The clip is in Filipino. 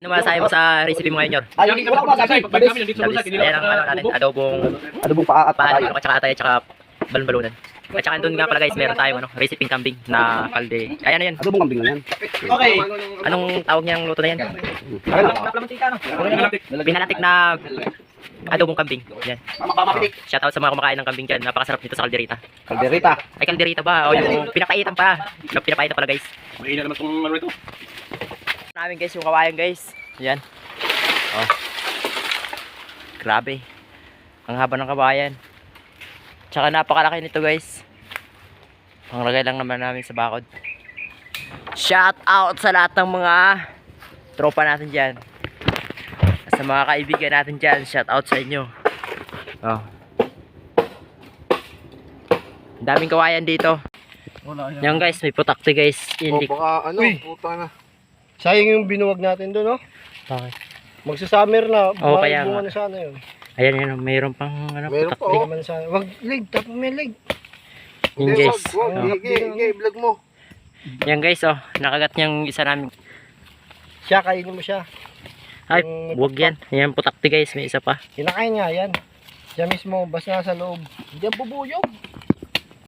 Ano masasabi mo sa recipe mo ngayon, Yor? Ay, wala akong masabi. Ayan ang ano natin, adobong paa at paano, at saka atay, at saka balon-balunan. At saka doon nga pala guys, meron tayong recipe kambing na kalde. Ay, ano yan? Adobong kambing na yan. Okay. Anong tawag niyang luto na yan? Pinalatik na adobong kambing. Yan. Shoutout sa mga kumakain ng kambing dyan. Napakasarap nito sa kalderita. Kalderita. Ay, kalderita ba? O yung pinapaitan pa. Yung pinapaitan pala guys. Mahina naman itong ano ito. Namin guys yung kawayan guys. Yan. Oh. Grabe. Ang haba ng kawayan. Tsaka napakalaki nito guys. Panglagay lang naman namin sa bakod. Shout out sa lahat ng mga tropa natin dyan. Sa mga kaibigan natin dyan. Shout out sa inyo. Oh. Ang daming kawayan dito. Yan guys, may putakti guys. O baka ano, puta na. Sayang yung binuwag natin doon, no? Bakit? Magsa-summer na. Oo, kaya bunga nga. na sana yun. Ayan yun, mayroon pang ano, Meron pa, putakti. oh. Naman sana. Wag leg, tapos may leg. Yan guys. Wag, Oh. hige, vlog mo. Yan guys, oh. Nakagat niyang isa namin. Siya, kainin mo siya. Ay, Yung wag yan. Yan putakti guys, may isa pa. Kinakain niya, yan. Siya mismo, basta nasa loob. Hindi yan bubuyog.